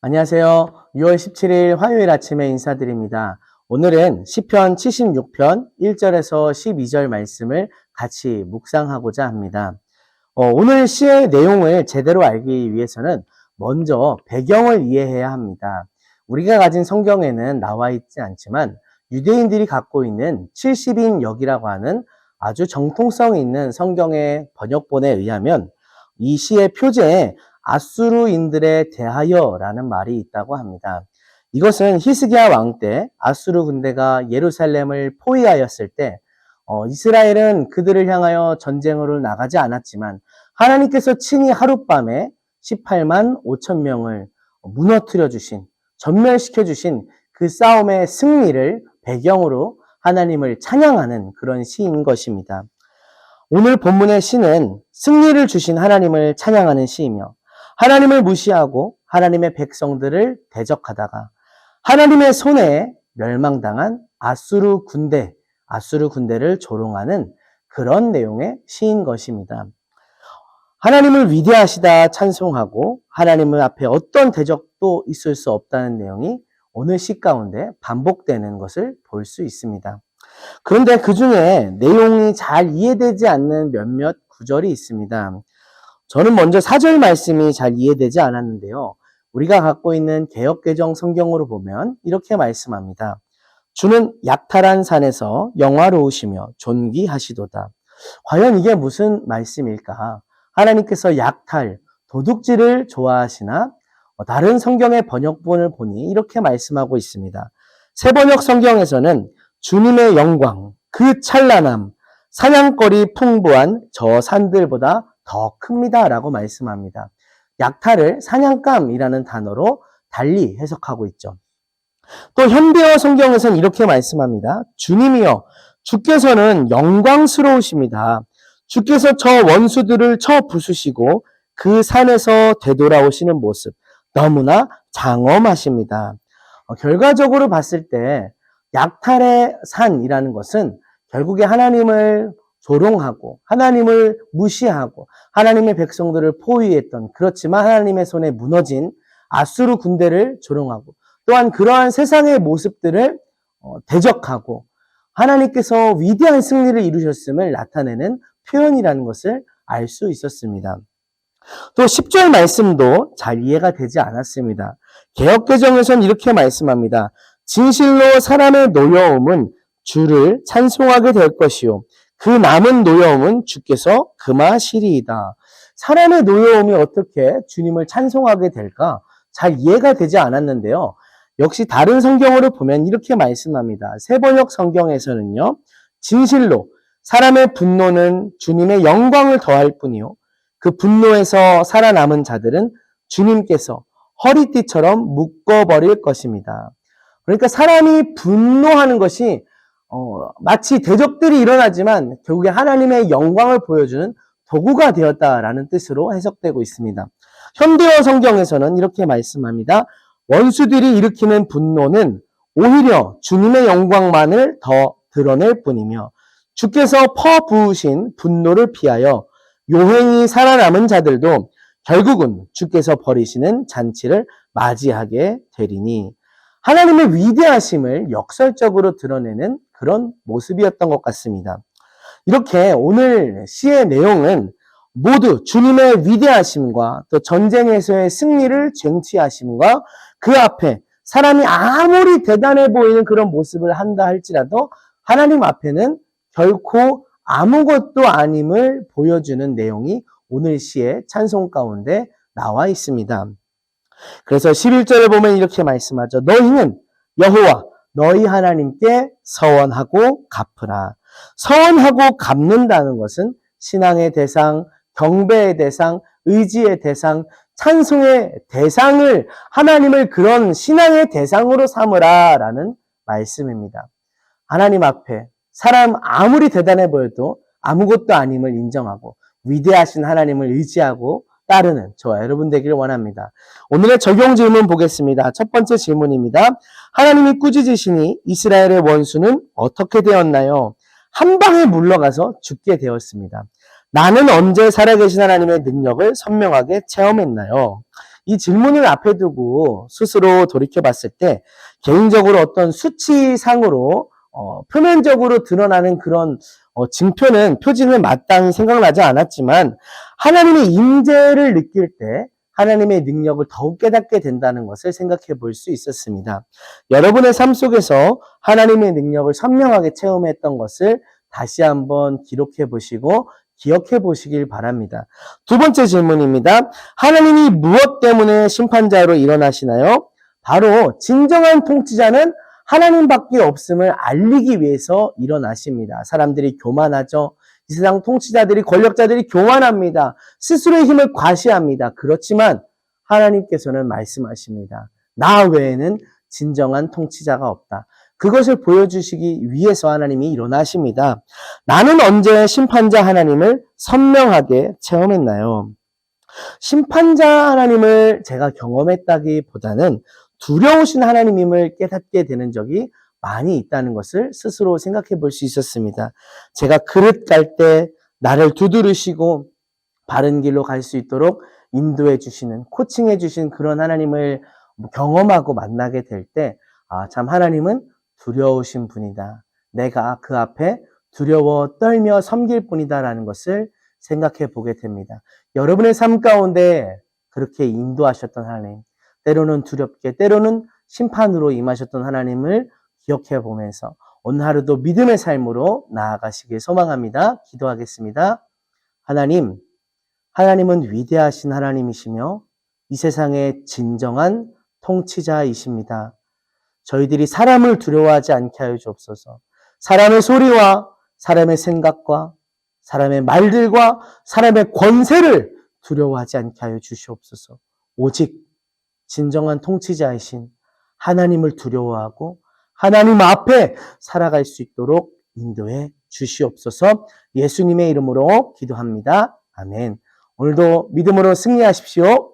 안녕하세요. 6월 17일 화요일 아침에 인사드립니다. 오늘은 시편 76편 1절에서 12절 말씀을 같이 묵상하고자 합니다. 오늘 시의 내용을 제대로 알기 위해서는 먼저 배경을 이해해야 합니다. 우리가 가진 성경에는 나와 있지 않지만 유대인들이 갖고 있는 70인 역이라고 하는 아주 정통성 있는 성경의 번역본에 의하면 이 시의 표제에 아수르인들에 대하여라는 말이 있다고 합니다. 이것은 히스기야 왕 때 아수르 군대가 예루살렘을 포위하였을 때 이스라엘은 그들을 향하여 전쟁으로 나가지 않았지만 하나님께서 친히 하룻밤에 18만 5천 명을 무너뜨려 주신, 전멸시켜 주신 그 싸움의 승리를 배경으로 하나님을 찬양하는 그런 시인 것입니다. 오늘 본문의 시는 승리를 주신 하나님을 찬양하는 시이며 하나님을 무시하고 하나님의 백성들을 대적하다가 하나님의 손에 멸망당한 아수르 군대를 조롱하는 그런 내용의 시인 것입니다. 하나님을 위대하시다 찬송하고 하나님 앞에 어떤 대적도 있을 수 없다는 내용이 오늘 시 가운데 반복되는 것을 볼 수 있습니다. 그런데 그 중에 내용이 잘 이해되지 않는 몇몇 구절이 있습니다. 저는 먼저 4절 말씀이 잘 이해되지 않았는데요. 우리가 갖고 있는 개역개정 성경으로 보면 이렇게 말씀합니다. 주는 약탈한 산에서 영화로우시며 존귀하시도다. 과연 이게 무슨 말씀일까? 하나님께서 약탈, 도둑질을 좋아하시나? 다른 성경의 번역본을 보니 이렇게 말씀하고 있습니다. 새번역 성경에서는 주님의 영광, 그 찬란함, 사냥거리 풍부한 저 산들보다 더 큽니다 라고 말씀합니다. 약탈을 사냥감이라는 단어로 달리 해석하고 있죠. 또 현대어 성경에서는 이렇게 말씀합니다. 주님이여, 주께서는 영광스러우십니다. 주께서 저 원수들을 쳐 부수시고 그 산에서 되돌아오시는 모습 너무나 장엄하십니다. 결과적으로 봤을 때 약탈의 산이라는 것은 결국에 하나님을 조롱하고 하나님을 무시하고 하나님의 백성들을 포위했던, 그렇지만 하나님의 손에 무너진 아수르 군대를 조롱하고 또한 그러한 세상의 모습들을 대적하고 하나님께서 위대한 승리를 이루셨음을 나타내는 표현이라는 것을 알 수 있었습니다. 또 10절 말씀도 잘 이해가 되지 않았습니다. 개역개정에서는 이렇게 말씀합니다. 진실로 사람의 노여움은 주를 찬송하게 될 것이요 그 남은 노여움은 주께서 금하시리이다. 사람의 노여움이 어떻게 주님을 찬송하게 될까? 잘 이해가 되지 않았는데요. 역시 다른 성경으로 보면 이렇게 말씀합니다. 새번역 성경에서는요. 진실로 사람의 분노는 주님의 영광을 더할 뿐이요 그 분노에서 살아남은 자들은 주님께서 허리띠처럼 묶어버릴 것입니다. 그러니까 사람이 분노하는 것이 마치 대적들이 일어나지만 결국에 하나님의 영광을 보여주는 도구가 되었다라는 뜻으로 해석되고 있습니다. 현대어 성경에서는 이렇게 말씀합니다. 원수들이 일으키는 분노는 오히려 주님의 영광만을 더 드러낼 뿐이며 주께서 퍼부으신 분노를 피하여 요행이 살아남은 자들도 결국은 주께서 버리시는 잔치를 맞이하게 되리니 하나님의 위대하심을 역설적으로 드러내는 그런 모습이었던 것 같습니다. 이렇게 오늘 시의 내용은 모두 주님의 위대하심과 또 전쟁에서의 승리를 쟁취하심과 그 앞에 사람이 아무리 대단해 보이는 그런 모습을 한다 할지라도 하나님 앞에는 결코 아무것도 아님을 보여주는 내용이 오늘 시의 찬송 가운데 나와 있습니다. 그래서 11절을 보면 이렇게 말씀하죠. 너희는 여호와 너희 하나님께 서원하고 갚으라. 서원하고 갚는다는 것은 신앙의 대상, 경배의 대상, 의지의 대상, 찬송의 대상을 하나님을 그런 신앙의 대상으로 삼으라 라는 말씀입니다. 하나님 앞에 사람 아무리 대단해 보여도 아무것도 아님을 인정하고 위대하신 하나님을 의지하고 따르는 저와 여러분 되기를 원합니다. 오늘의 적용 질문 보겠습니다. 첫 번째 질문입니다. 하나님이 꾸짖으시니 이스라엘의 원수는 어떻게 되었나요? 한 방에 물러가서 죽게 되었습니다. 나는 언제 살아계신 하나님의 능력을 선명하게 체험했나요? 이 질문을 앞에 두고 스스로 돌이켜 봤을 때 개인적으로 어떤 수치상으로 표면적으로 드러나는 그런 표지는 마땅히 생각나지 않았지만 하나님의 임재를 느낄 때 하나님의 능력을 더욱 깨닫게 된다는 것을 생각해 볼 수 있었습니다. 여러분의 삶 속에서 하나님의 능력을 선명하게 체험했던 것을 다시 한번 기록해 보시고 기억해 보시길 바랍니다. 두 번째 질문입니다. 하나님이 무엇 때문에 심판자로 일어나시나요? 바로 진정한 통치자는 하나님밖에 없음을 알리기 위해서 일어나십니다. 사람들이 교만하죠. 이 세상 통치자들이, 권력자들이 교만합니다. 스스로의 힘을 과시합니다. 그렇지만 하나님께서는 말씀하십니다. 나 외에는 진정한 통치자가 없다. 그것을 보여주시기 위해서 하나님이 일어나십니다. 나는 언제 심판자 하나님을 선명하게 체험했나요? 심판자 하나님을 제가 경험했다기보다는 두려우신 하나님임을 깨닫게 되는 적이 많이 있다는 것을 스스로 생각해 볼 수 있었습니다. 제가 그릇 갈 때 나를 두드리시고 바른 길로 갈 수 있도록 인도해 주시는, 코칭해 주신 그런 하나님을 경험하고 만나게 될 때, 참 하나님은 두려우신 분이다. 내가 그 앞에 두려워 떨며 섬길 뿐이다라는 것을 생각해 보게 됩니다. 여러분의 삶 가운데 그렇게 인도하셨던 하나님, 때로는 두렵게, 때로는 심판으로 임하셨던 하나님을 기억해 보면서 오늘 하루도 믿음의 삶으로 나아가시길 소망합니다. 기도하겠습니다. 하나님은 위대하신 하나님이시며 이 세상의 진정한 통치자이십니다. 저희들이 사람을 두려워하지 않게 하여 주옵소서. 사람의 소리와 사람의 생각과 사람의 말들과 사람의 권세를 두려워하지 않게 하여 주시옵소서. 오직 진정한 통치자이신 하나님을 두려워하고 하나님 앞에 살아갈 수 있도록 인도해 주시옵소서. 예수님의 이름으로 기도합니다. 아멘. 오늘도 믿음으로 승리하십시오.